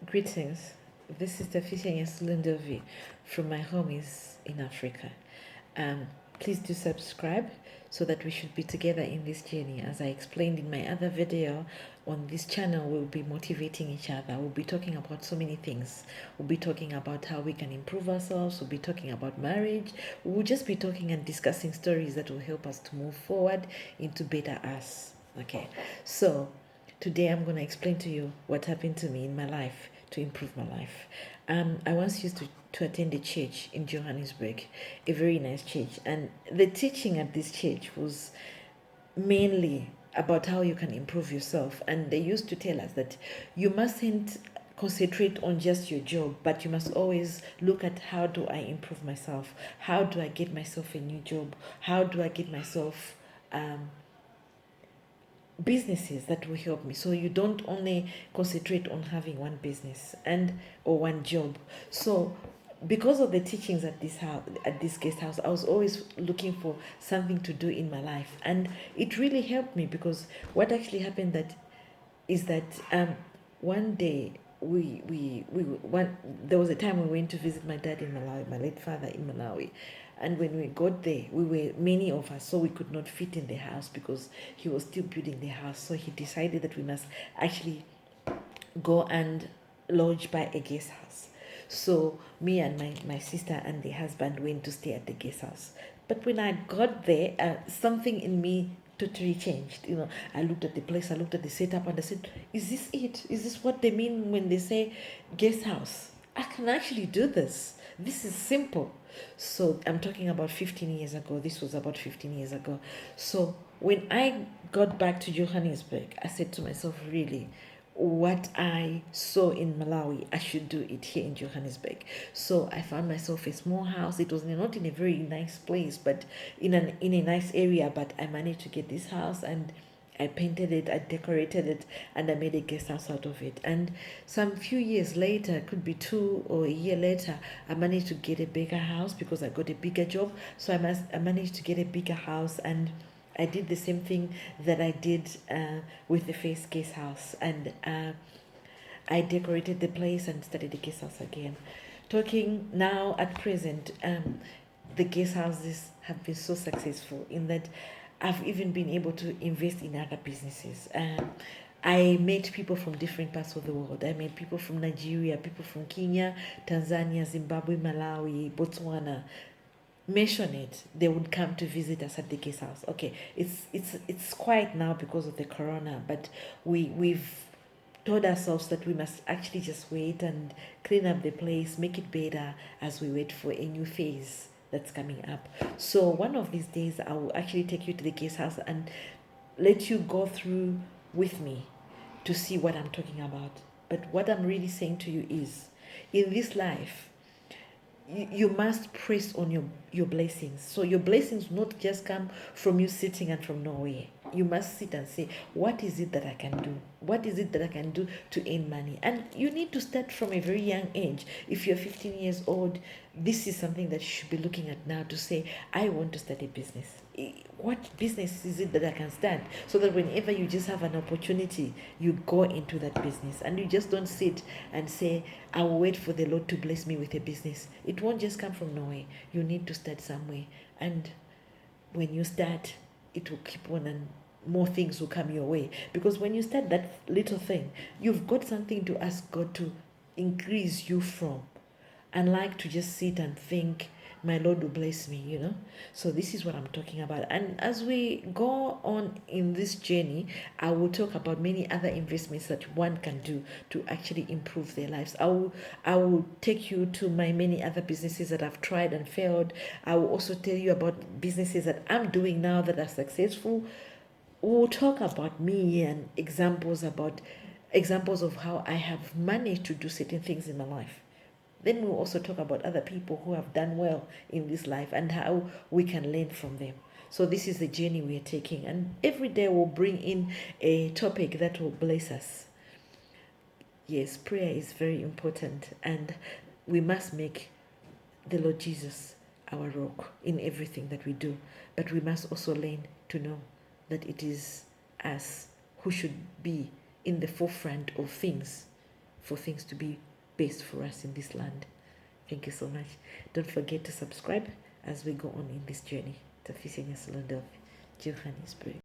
Greetings. This is Taficia Ndovi from my home is in Africa. Please do subscribe so that we should be together in this journey. As I explained in my other video on this channel, we'll be motivating each other. We'll be talking about so many things. We'll be talking about how we can improve ourselves. We'll be talking about marriage. We'll just be talking and discussing stories that will help us to move forward into better us. Okay, so today I'm going to explain to you what happened to me in my life to improve my life. I once used to attend a church in Johannesburg, a very nice church, and the teaching at this church was mainly about how you can improve yourself. And they used to tell us that you mustn't concentrate on just your job, but you must always look at how do I improve myself? How do I get myself a new job? How do I get myself businesses that will help me, so you don't only concentrate on having one business and or one job. So because of the teachings at this house, at this guest house, I was always looking for something to do in my life, and it really helped me. Because what actually happened that is that one day there was a time we went to visit my dad in Malawi, my late father in Malawi. And when we got there, we were many of us, so we could not fit in the house because he was still building the house. So he decided that we must actually go and lodge by a guest house. So me and my sister and the husband went to stay at the guest house. But when I got there, something in me totally changed. I looked at the place, I looked at the setup, and I said, "Is this it? Is this what they mean when they say guest house? I can actually do this. This is simple." So I'm talking about 15 years ago. This was about 15 years ago. So when I got back to Johannesburg, I said to myself, really, what I saw in Malawi, I should do it here in Johannesburg. So I found myself a small house. It was not in a very nice place, but in a nice area. But I managed to get this house, and I painted it, I decorated it, and I made a guest house out of it. And some few years later, could be 2 or a year later, I managed to get a bigger house because I got a bigger job. So I managed to get a bigger house, and I did the same thing that I did with the first guest house, and I decorated the place and started the guest house again. Talking now at present, the guest houses have been so successful in that I've even been able to invest in other businesses. I met people from different parts of the world. I met people from Nigeria, people from Kenya, Tanzania, Zimbabwe, Malawi, Botswana. Mention it, they would come to visit us at the guest house. Okay, it's quiet now because of the corona, but we've told ourselves that we must actually just wait and clean up the place, make it better as we wait for a new phase that's coming up. So one of these days I will actually take you to the guest house and let you go through with me to see what I'm talking about. But what I'm really saying to you is, in this life, you must press on your blessings. So your blessings not just come from you sitting and from nowhere. You must sit and say, what is it that I can do? What is it that I can do to earn money? And you need to start from a very young age. If you're 15 years old, this is something that you should be looking at now to say, I want to start a business. What business is it that I can start? So that whenever you just have an opportunity, you go into that business, and you just don't sit and say, I will wait for the Lord to bless me with a business. It won't just come from nowhere. You need to start somewhere. And when you start, it will keep on, and more things will come your way. Because when you start that little thing, you've got something to ask God to increase you from. Unlike to just sit and think, my Lord will bless me. So this is what I'm talking about. And as we go on in this journey, I will talk about many other investments that one can do to actually improve their lives. I will take you to my many other businesses that I've tried and failed. I will also tell you about businesses that I'm doing now that are successful. We'll talk about me and examples of how I have managed to do certain things in my life. Then we'll also talk about other people who have done well in this life and how we can learn from them. So this is the journey we are taking, and every day we'll bring in a topic that will bless us. Yes, prayer is very important, and we must make the Lord Jesus our rock in everything that we do. But we must also learn to know that it is us who should be in the forefront of things for things to be best for us in this land. Thank you so much. Don't forget to subscribe as we go on in this journey. Tafisi Nyasalandavi, Johannesburg.